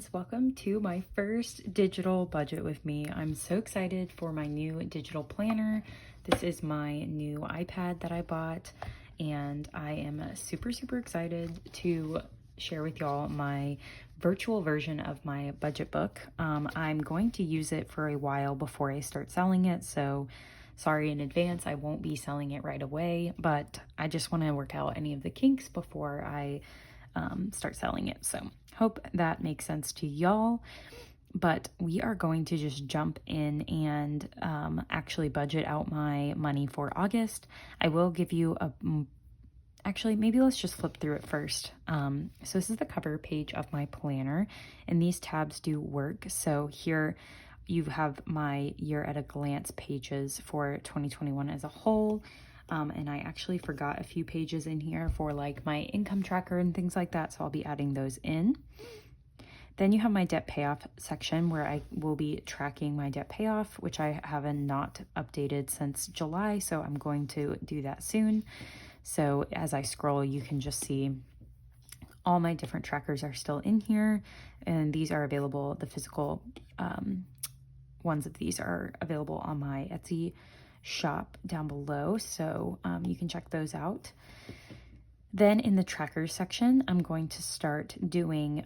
friends, welcome to my first digital budget with me. I'm so excited for my new digital planner. This is my new iPad that I bought, and I am super excited to share with y'all my virtual version of my budget book. I'm going to use it for a while before I start selling it, so sorry in advance, I won't be selling it right away, but I just want to work out any of the kinks before I start selling it. So hope that makes sense to y'all. But we are going to just jump in and actually budget out my money for August. I will give you actually, maybe let's just flip through it first. So this is the cover page of my planner, and these tabs do work. So here you have my year at a glance pages for 2021 as a whole. And I actually forgot a few pages in here for like my income tracker and things like that, so I'll be adding those in. Then you have my debt payoff section where I will be tracking my debt payoff, which I haven't not updated since July, so I'm going to do that soon. So as I scroll, you can just see all my different trackers are still in here, and these are available, the physical ones of these are available on my Etsy shop down below, so you can check those out. Then in the trackers section, I'm going to start doing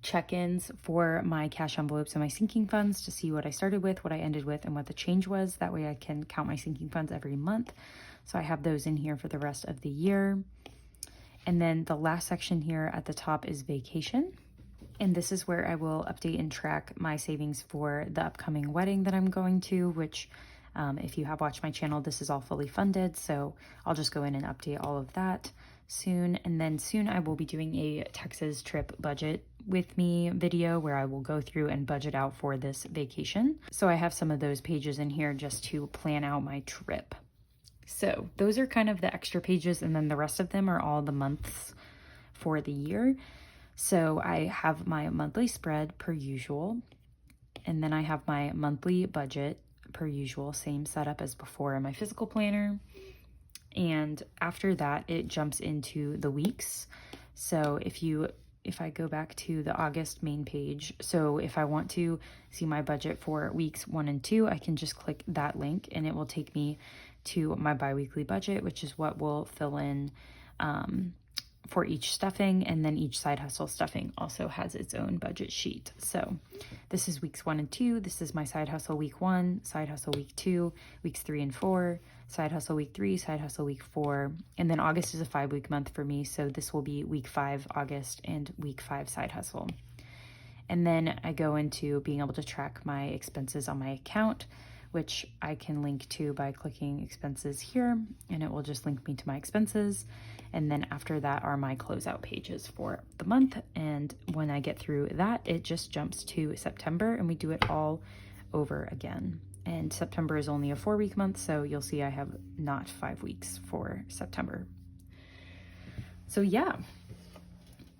check-ins for my cash envelopes and my sinking funds to see what I started with, what I ended with, and what the change was. That way I can count my sinking funds every month. So I have those in here for the rest of the year. And then the last section here at the top is vacation. And this is where I will update and track my savings for the upcoming wedding that I'm going to, which if you have watched my channel, this is all fully funded. So I'll just go in and update all of that soon. And then soon I will be doing a Texas trip budget with me video where I will go through and budget out for this vacation. So I have some of those pages in here just to plan out my trip. So those are kind of the extra pages, and then the rest of them are all the months for the year. So I have my monthly spread per usual, and then I have my monthly budget per usual, same setup as before in my physical planner. And after that, it jumps into the weeks. So if I go back to the August main page, so if I want to see my budget for weeks 1 and 2, I can just click that link and it will take me to my bi-weekly budget, which is what will fill in for each stuffing, and then each side hustle stuffing also has its own budget sheet. So this is weeks 1 and 2. This is my side hustle week 1, side hustle week 2, weeks 3 and 4, side hustle week 3, side hustle week 4, and then August is a 5-week month for me, so this will be week 5 August and week 5 side hustle. And then I go into being able to track my expenses on my account, which I can link to by clicking expenses here, and it will just link me to my expenses. And then after that are my closeout pages for the month. And when I get through that, it just jumps to September and we do it all over again. And September is only a 4-week month, so you'll see I have not 5 weeks for September. So yeah,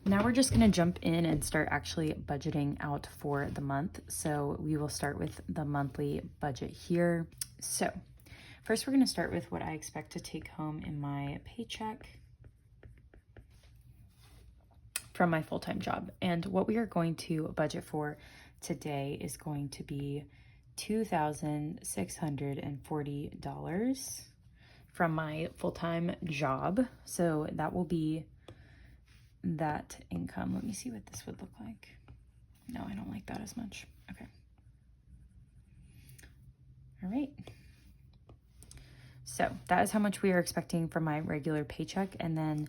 now we're just gonna jump in and start actually budgeting out for the month. So we will start with the monthly budget here. So first we're gonna start with what I expect to take home in my paycheck from my full-time job. And what we are going to budget for today is going to be $2,640 from my full-time job. So that will be that income. Let me see what this would look like. No, I don't like that as much. Okay. All right. So that is how much we are expecting from my regular paycheck. And then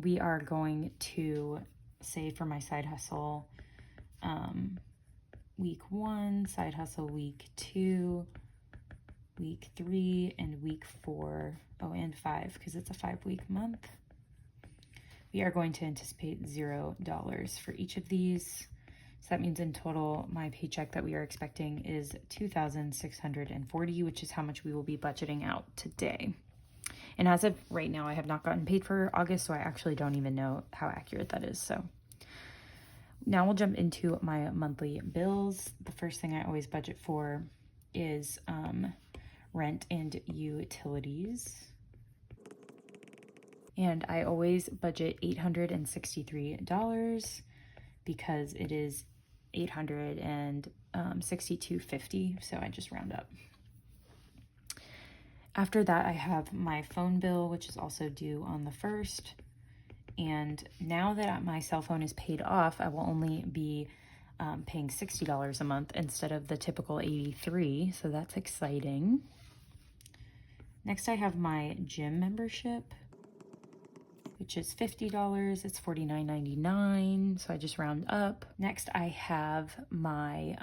we are going to save for my side hustle week 1, side hustle week 2, week 3, and week 4. Oh, and 5, because it's a 5-week month. We are going to anticipate $0 for each of these. So that means in total, my paycheck that we are expecting is $2,640, which is how much we will be budgeting out today. And as of right now, I have not gotten paid for August, so I actually don't even know how accurate that is. So now we'll jump into my monthly bills. The first thing I always budget for is rent and utilities. And I always budget $863. because it is $862.50, so I just round up. After that, I have my phone bill, which is also due on the 1st. And now that my cell phone is paid off, I will only be paying $60 a month instead of the typical $83, so that's exciting. Next, I have my gym membership, which is $50. It's $49.99, so I just round up. Next, I have my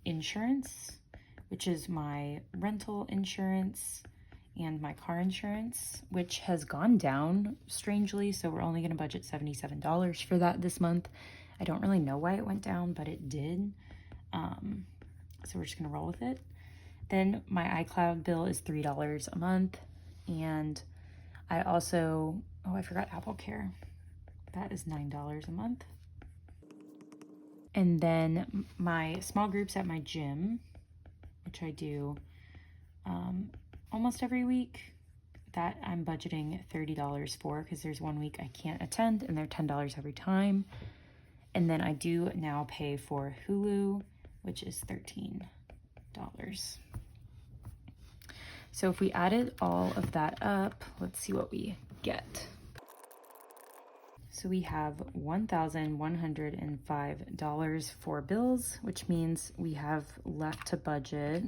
insurance, which is my rental insurance and my car insurance, which has gone down strangely, so we're only gonna budget $77 for that this month. I don't really know why it went down, but it did. So we're just gonna roll with it. Then my iCloud bill is $3 a month, and I also, I forgot Apple Care. That is $9 a month. And then my small groups at my gym, which I do almost every week, that I'm budgeting $30 for, because there's one week I can't attend and they're $10 every time. And then I do now pay for Hulu, which is $13. So if we added all of that up, let's see what we get. So we have $1,105 for bills, which means we have left to budget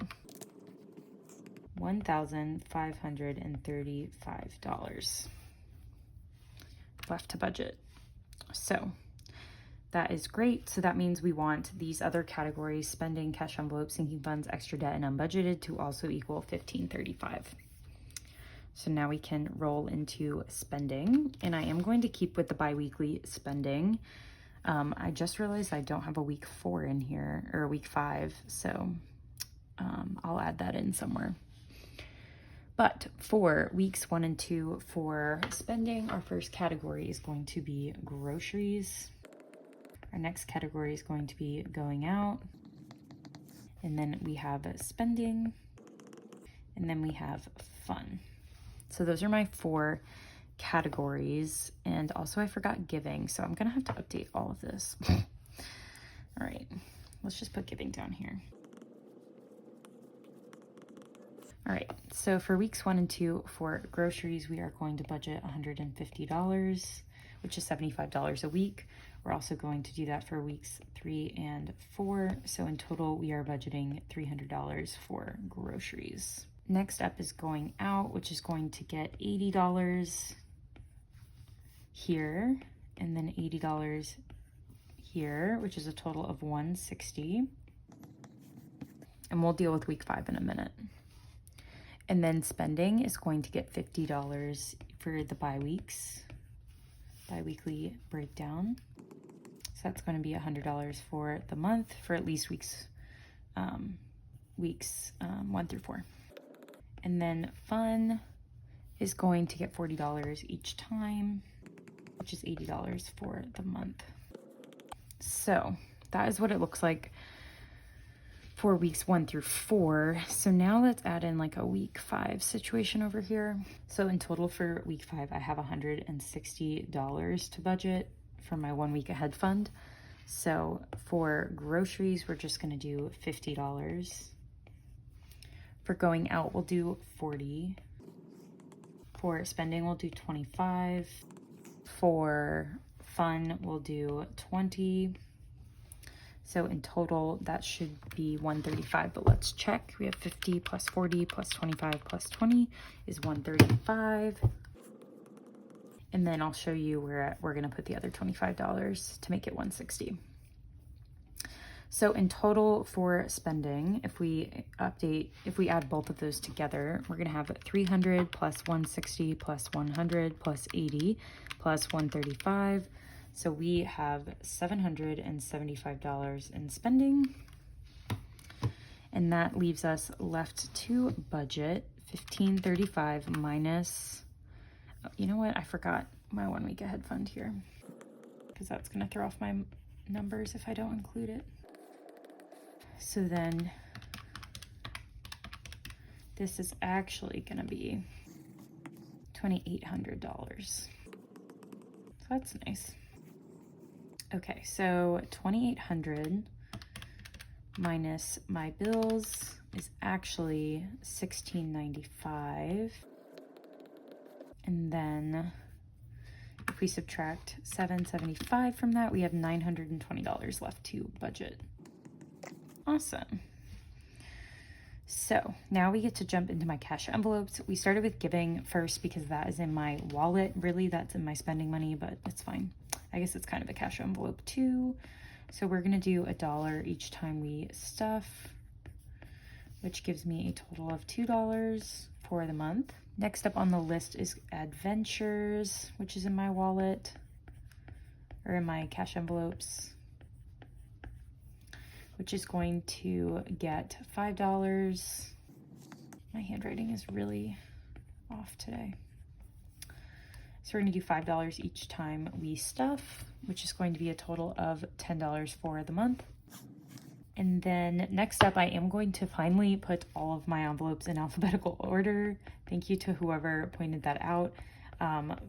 $1,535 left to budget. So that is great. So that means we want these other categories, spending, cash envelope, sinking funds, extra debt, and unbudgeted, to also equal $1,535. So now we can roll into spending, and I am going to keep with the bi-weekly spending. I just realized I don't have a week 4 in here, or a week 5, so I'll add that in somewhere. But for weeks 1 and 2 for spending, our first category is going to be groceries. Our next category is going to be going out. And then we have spending. And then we have fun. So those are my 4 categories. And also I forgot giving, so I'm gonna have to update all of this. All right, let's just put giving down here. All right, so for weeks 1 and 2 for groceries, we are going to budget $150, which is $75 a week. We're also going to do that for weeks 3 and 4. So in total, we are budgeting $300 for groceries. Next up is going out, which is going to get $80 here, and then $80 here, which is a total of $160. And we'll deal with week 5 in a minute. And then spending is going to get $50 for the bi-weekly breakdown. So that's going to be $100 for the month for at least weeks 1 through 4. And then fun is going to get $40 each time, which is $80 for the month. So that is what it looks like for weeks 1 through 4. So now let's add in like a week 5 situation over here. So in total for week 5, I have $160 to budget for my 1 week ahead fund. So for groceries, we're just gonna do $50. For going out, we'll do $40. For spending, we'll do $25. For fun, we'll do $20. So in total, that should be $135, but let's check. We have 50 plus 40 plus 25 plus 20 is $135. And then I'll show you where we're gonna put the other $25 to make it $160. So in total for spending, if we add both of those together, we're gonna have 300 plus 160 plus 100 plus 80 plus 135. So we have $775 in spending, and that leaves us left to budget $1,535 minus, you know what, I forgot my 1 week ahead fund here, because that's gonna throw off my numbers if I don't include it. So then this is actually gonna be $2,800. So that's nice. Okay, so 2,800 minus my bills is actually $1,695. And then if we subtract $775 from that, we have $920 left to budget. Awesome. So now we get to jump into my cash envelopes. We started with giving first because that is in my wallet. Really, that's in my spending money, but it's fine. I guess it's kind of a cash envelope too. So we're gonna do $1 each time we stuff, which gives me a total of $2 for the month. Next up on the list is adventures, which is in my wallet or in my cash envelopes, which is going to get $5. My handwriting is really off today. So we're gonna do $5 each time we stuff, which is going to be a total of $10 for the month. And then next up, I am going to finally put all of my envelopes in alphabetical order. Thank you to whoever pointed that out.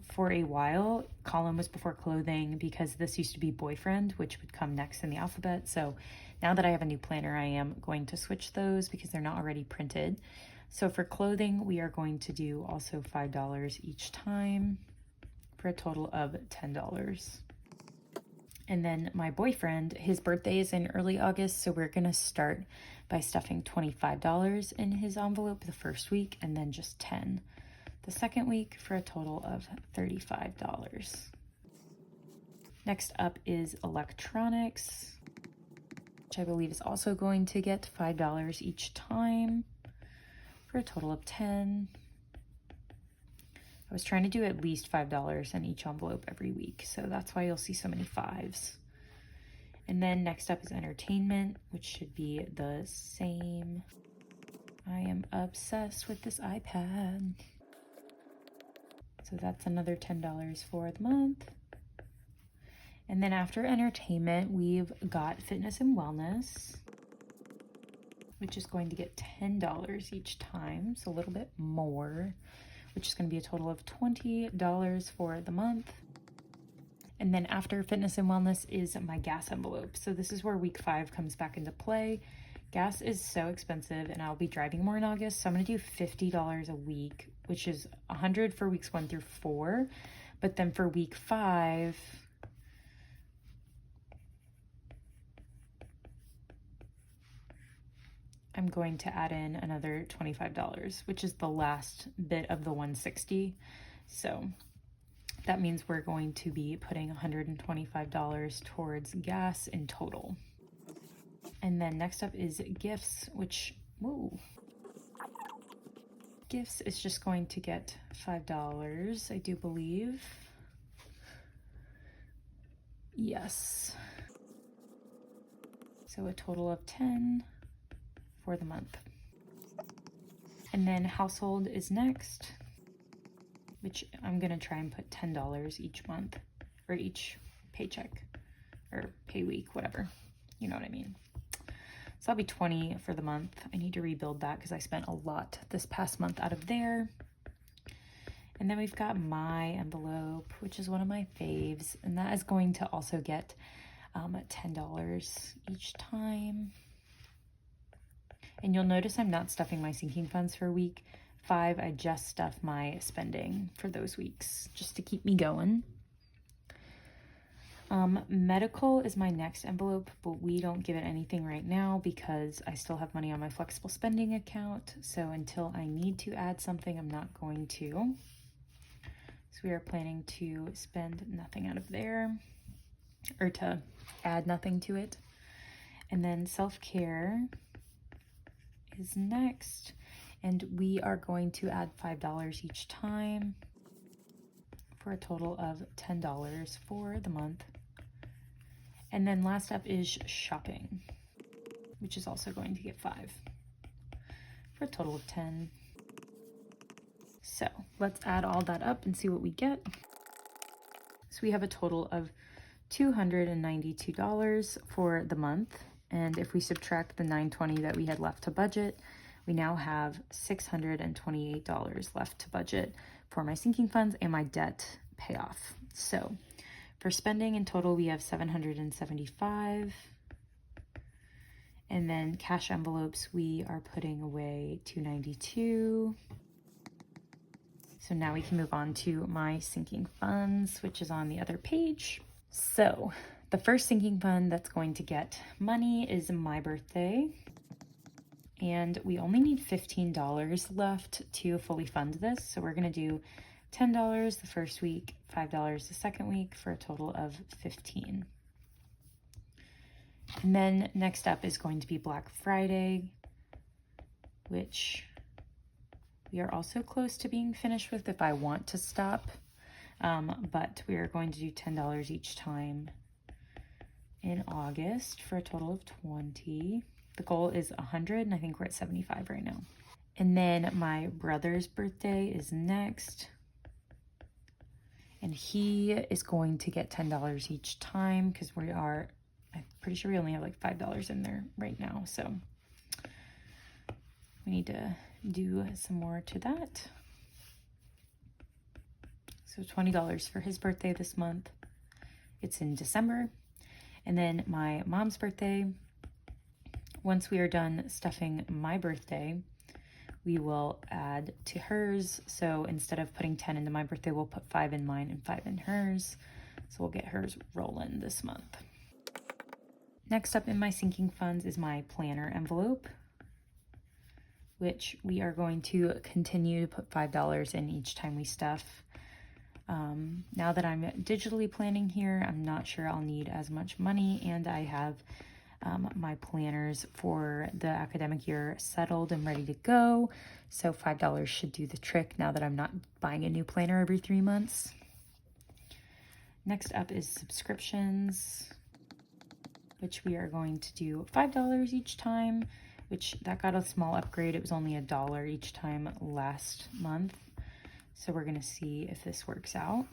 For a while, column was before clothing because this used to be boyfriend, which would come next in the alphabet. So now that I have a new planner, I am going to switch those because they're not already printed. So for clothing, we are going to do also $5 each time for a total of $10. And then my boyfriend, his birthday is in early August, so we're gonna start by stuffing $25 in his envelope the first week, and then just $10 the second week for a total of $35. Next up is electronics, which I believe is also going to get $5 each time for a total of $10. I was trying to do at least $5 in each envelope every week, so that's why you'll see so many fives. And then next up is entertainment, which should be the same. I am obsessed with this iPad. So that's another $10 for the month. And then after entertainment, we've got fitness and wellness, which is going to get $10 each time, so a little bit more, which is going to be a total of $20 for the month. And then after fitness and wellness is my gas envelope. So this is where week 5 comes back into play. Gas is so expensive and I'll be driving more in August. So I'm going to do $50 a week, which is $100 for weeks 1 through 4. But then for week 5, I'm going to add in another $25, which is the last bit of the 160. So that means we're going to be putting $125 towards gas in total. And then next up is gifts, which, whoa. Gifts is just going to get $5, I do believe. Yes. So a total of $10 for the month. And then household is next, which I'm gonna try and put $10 each month, or each paycheck, or pay week, whatever, you know what I mean. So that'll be $20 for the month. I need to rebuild that because I spent a lot this past month out of there. And then we've got my envelope, which is one of my faves, and that is going to also get $10 each time. And you'll notice I'm not stuffing my sinking funds for week 5. I just stuff my spending for those weeks just to keep me going. Medical is my next envelope, but we don't give it anything right now because I still have money on my flexible spending account. So until I need to add something, I'm not going to. So we are planning to spend nothing out of there, or to add nothing to it. And then self-care is next, and we are going to add $5 each time for a total of $10 for the month. And then last up is shopping, which is also going to get $5 for a total of $10. So let's add all that up and see what we get. So we have a total of $292 for the month. And if we subtract the $920 that we had left to budget, we now have $628 left to budget for my sinking funds and my debt payoff. So For spending in total, we have $775. And then cash envelopes, we are putting away $292. So now we can move on to my sinking funds, which is on the other page. So the first sinking fund that's going to get money is my birthday. And we only need $15 left to fully fund this. So we're gonna do $10 the first week, $5 the second week, for a total of $15. And then next up is going to be Black Friday, which we are also close to being finished with if I want to stop. But we are going to do $10 each time in August for a total of $20. The goal is 100, and I think we're at 75 right now. And then my brother's birthday is next. And he is going to get $10 each time because I'm pretty sure we only have like $5 in there right now. So we need to do some more to that. So $20 for his birthday this month. It's in December. And then my mom's birthday, once we are done stuffing my birthday, we will add to hers. So instead of putting 10 into my birthday, we'll put 5 in mine and 5 in hers. So we'll get hers rolling this month. Next up in my sinking funds is my planner envelope, which we are going to continue to put $5 in each time we stuff. Now that I'm digitally planning here, I'm not sure I'll need as much money, and I have my planners for the academic year settled and ready to go. So $5 should do the trick now that I'm not buying a new planner every 3 months. Next up is subscriptions, which we are going to do $5 each time, which that got a small upgrade. It was only $1 each time last month. So we're gonna see if this works out.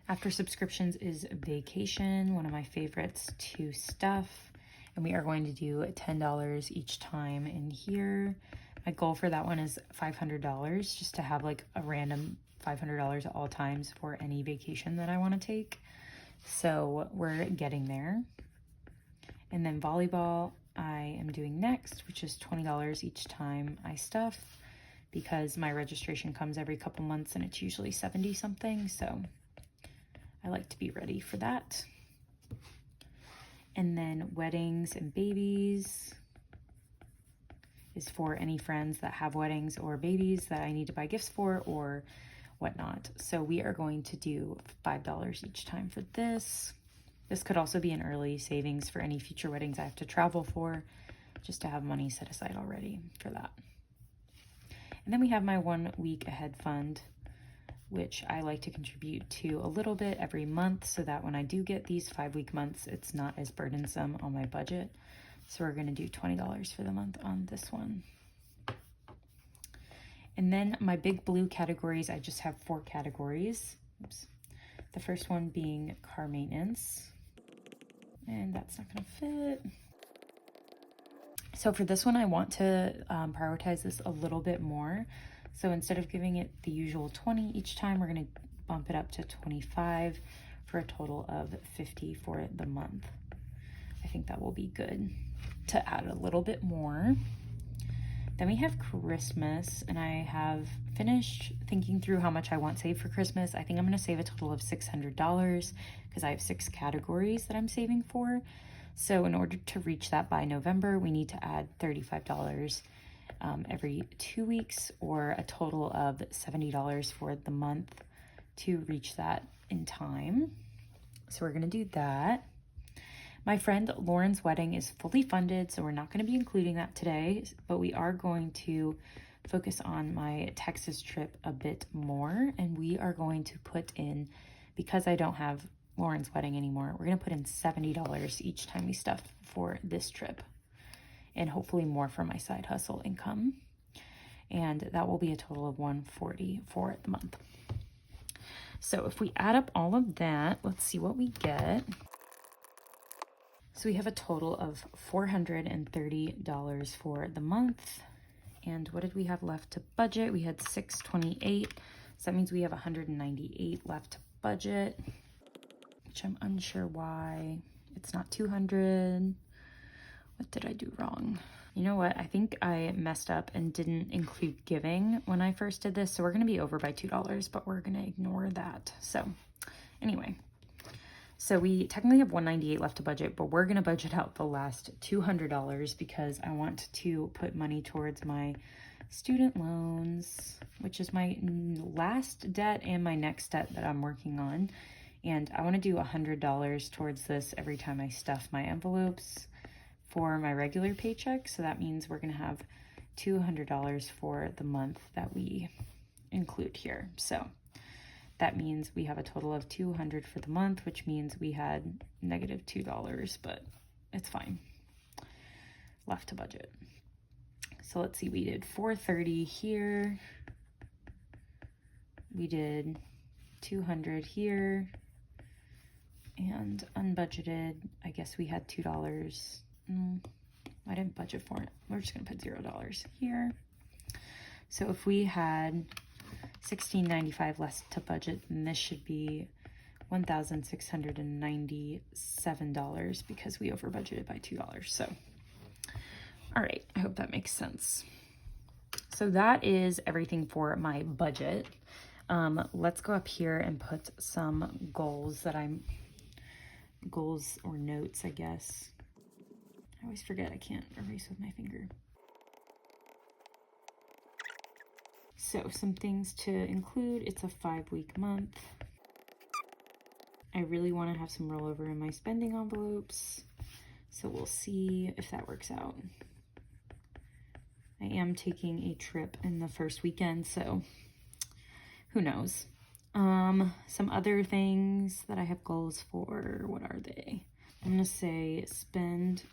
After subscriptions is vacation, one of my favorites to stuff. And we are going to do $10 each time in here. My goal for that one is $500, just to have like a random $500 at all times for any vacation that I wanna take. So we're getting there. And then volleyball, I am doing next, which is $20 each time I stuff, because my registration comes every couple months and it's usually 70 something. So I like to be ready for that. And then weddings and babies is for any friends that have weddings or babies that I need to buy gifts for or whatnot. So we are going to do $5 each time for this. This could also be an early savings for any future weddings I have to travel for, just to have money set aside already for that. And then we have my 1 week ahead fund, which I like to contribute to a little bit every month so that when I do get these 5-week months, it's not as burdensome on my budget. So we're gonna do $20 for the month on this one. And then my big blue categories, I just have 4 categories. Oops. The first one being car maintenance, and that's not gonna fit. So for this one, I want to prioritize this a little bit more. So instead of giving it the usual 20 each time, we're gonna bump it up to 25 for a total of 50 for the month. I think that will be good to add a little bit more. Then we have Christmas, and I have finished thinking through how much I want saved for Christmas. I think I'm gonna save a total of $600 because I have 6 categories that I'm saving for. So in order to reach that by November, we need to add $35 every 2 weeks, or a total of $70 for the month to reach that in time. So we're gonna do that. My friend Lauren's wedding is fully funded, so we're not gonna be including that today, but we are going to focus on my Texas trip a bit more, and we are going to put in, because I don't have Lauren's wedding anymore, we're gonna put in $70 each time we stuff for this trip, and hopefully more for my side hustle income. And that will be a total of $140 for the month. So if we add up all of that, let's see what we get. So we have a total of $430 for the month. And what did we have left to budget? We had $628. So that means we have $198 left to budget, which I'm unsure why it's not 200. What did I do wrong? You know what? I think I messed up and didn't include giving when I first did this. So we're going to be over by $2, but we're going to ignore that. So anyway, so we technically have $198 left to budget, but we're going to budget out the last $200 because I want to put money towards my student loans, which is my last debt and my next debt that I'm working on. And I want to do $100 towards this every time I stuff my envelopes for my regular paycheck. So that means we're going to have $200 for the month that we include here. So that means we have a total of $200 for the month, which means we had negative $2, but it's fine. Left to budget. So let's see, we did $430 here. We did $200 here. And unbudgeted, I guess we had $2. I didn't budget for it. We're just gonna put $0 here. So if we had $16.95 less to budget, then this should be $1,697 because we over budgeted by $2. So, all right, I hope that makes sense. So that is everything for my budget. Let's go up here and put some goals goals or notes, I guess. I always forget I can't erase with my finger. So some things to include, it's a 5-week month. I really want to have some rollover in my spending envelopes, so we'll see if that works out. I am taking a trip in the first weekend, so who knows. Some other things that I have goals for, what are they? I'm gonna say spend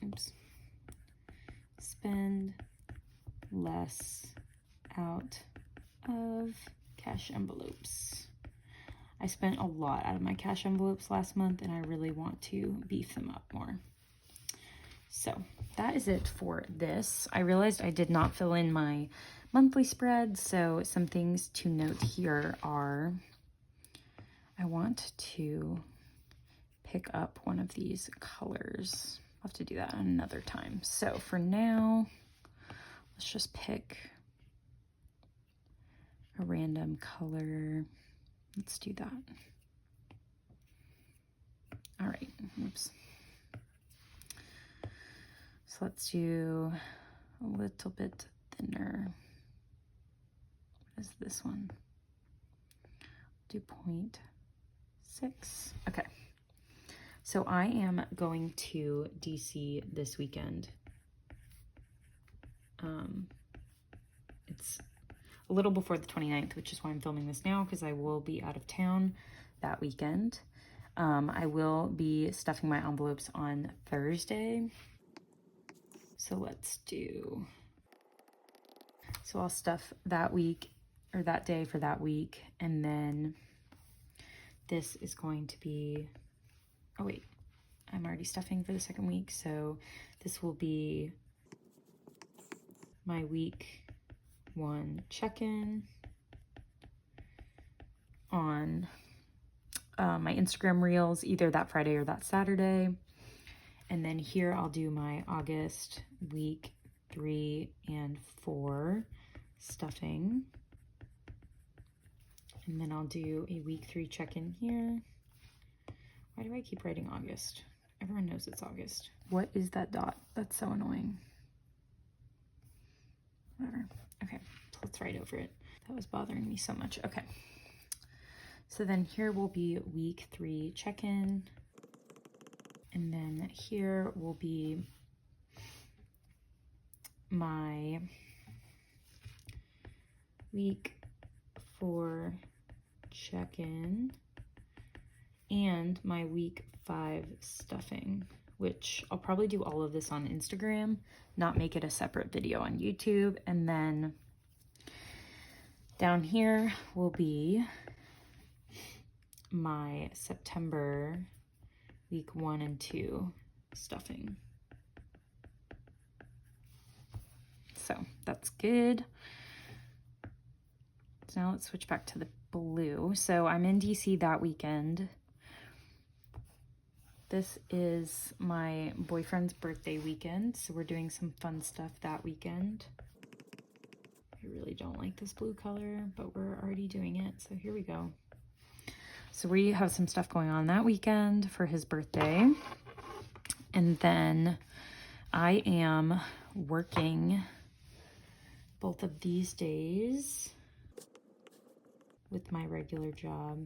less out of cash envelopes. I spent a lot out of my cash envelopes last month and I really want to beef them up more. So that is it for this. I realized I did not fill in my monthly spread, so some things to note here are I want to pick up one of these colors. I'll have to do that another time. So for now, let's just pick a random color. Let's do that. All right, oops. So let's do a little bit thinner. What is this one? Do 0.6. Okay. So I am going to DC this weekend. It's a little before the 29th, which is why I'm filming this now, because I will be out of town that weekend. I will be stuffing my envelopes on Thursday. So let's do, so I'll stuff that week or that day for that week. And then this is going to be, oh wait, I'm already stuffing for the second week. So this will be my week 1 check-in on my Instagram reels, either that Friday or that Saturday. And then here I'll do my August week 3 and 4 stuffing. And then I'll do a week 3 check-in here. Why do I keep writing August? Everyone knows it's August. What is that dot? That's so annoying. Whatever. Okay, so let's write over it. That was bothering me so much. Okay. So then here will be week 3 check-in. And then here will be my week 4 check-in and my week 5 stuffing, which I'll probably do all of this on Instagram, not make it a separate video on YouTube. And then down here will be my September week 1 and 2 stuffing. So that's good. So now let's switch back to the blue. So I'm in DC that weekend. This is my boyfriend's birthday weekend, so we're doing some fun stuff that weekend. I really don't like this blue color, but we're already doing it, so here we go. So we have some stuff going on that weekend for his birthday. And then I am working both of these days with my regular job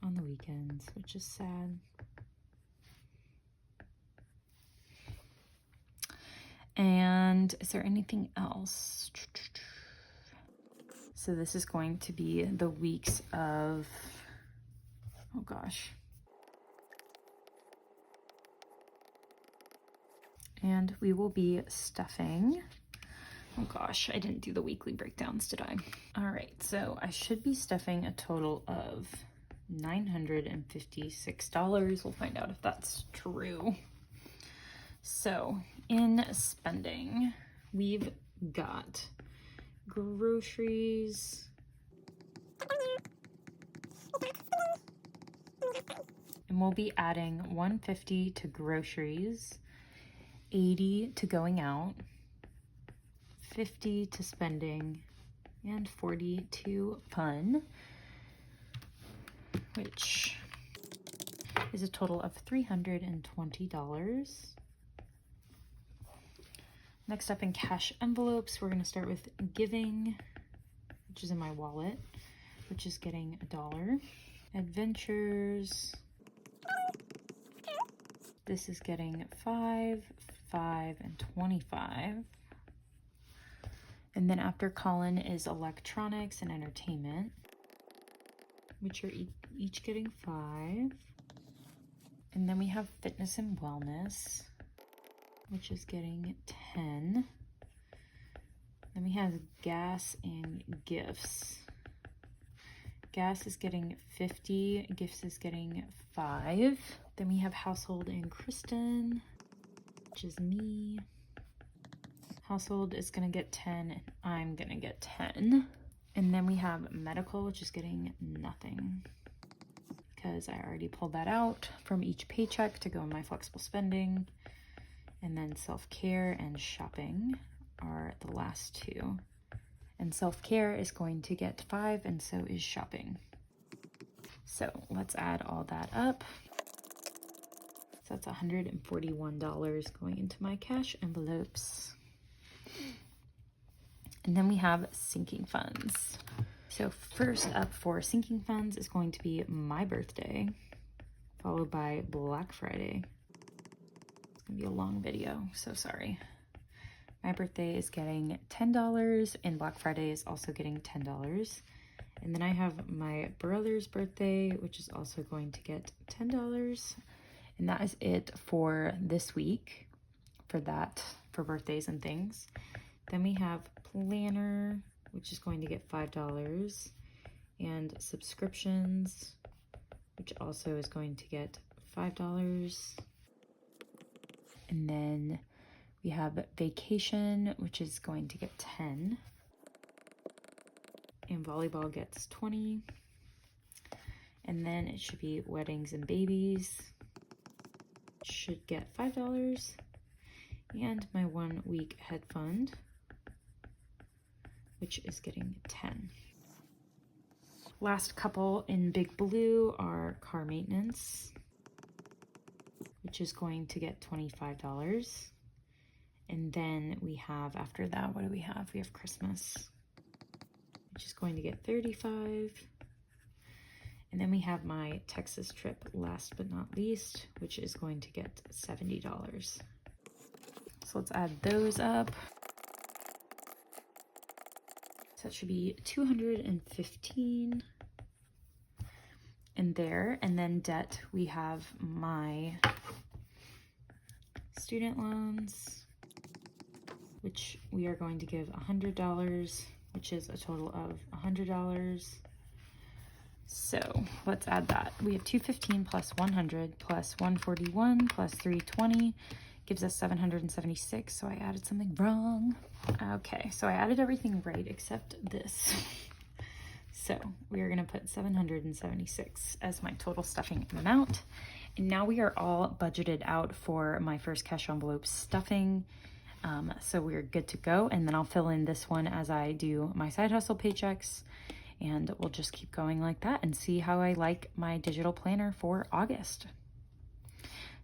on the weekends, which is sad. And is there anything else? So this is going to be the weeks of, oh gosh. And we will be stuffing. Oh gosh, I didn't do the weekly breakdowns, did I? All right, so I should be stuffing a total of $956. We'll find out if that's true. So in spending, we've got groceries, and we'll be adding $150 to groceries, $80 to going out, $50 to spending, and $40 to fun, which is a total of $320. Next up in cash envelopes, we're going to start with giving, which is in my wallet, which is getting $1. Adventures, this is getting $5, $5, and $25. And then after Colin is electronics and entertainment, which are each getting $5. And then we have fitness and wellness, which is getting $10. Then we have gas and gifts. Gas is getting $50, gifts is getting $5. Then we have household and Kristen, which is me. Household is gonna get 10, and I'm gonna get 10. And then we have medical, which is getting nothing, because I already pulled that out from each paycheck to go in my flexible spending. And then self-care and shopping are the last two. And self-care is going to get $5, and so is shopping. So let's add all that up. So that's $141 going into my cash envelopes. And then we have sinking funds. So first up for sinking funds is going to be my birthday, followed by Black Friday. It's gonna be a long video, so sorry. My birthday is getting $10, and Black Friday is also getting $10. And then I have my brother's birthday, which is also going to get $10. And that is it for this week, for birthdays and things. Then we have planner, which is going to get $5, and subscriptions, which also is going to get $5. And then we have vacation, which is going to get $10. And volleyball gets $20. And then it should be weddings and babies, should get $5. And my 1 week head fund, which is getting $10. Last couple in big blue are car maintenance, which is going to get $25. And then we have, after that, what do we have? We have Christmas, which is going to get $35. And then we have my Texas trip, last but not least, which is going to get $70. So let's add those up. So that should be $215 in there. And then debt, we have my student loans, which we are going to give $100, which is a total of $100. So let's add that. We have $215 plus $100 plus $141 plus $320 gives us $776. So I added something wrong. Okay, so I added everything right except this. So we are gonna put 776 as my total stuffing amount. And now we are all budgeted out for my first cash envelope stuffing. So we're good to go. And then I'll fill in this one as I do my side hustle paychecks. And we'll just keep going like that and see how I like my digital planner for August.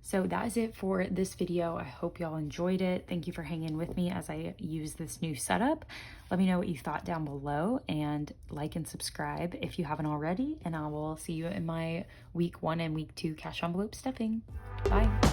So that is it for this video. I hope y'all enjoyed it. Thank you for hanging with me as I use this new setup. Let me know what you thought down below, and like and subscribe if you haven't already. And I will see you in my week 1 and week 2 cash envelope stuffing. Bye.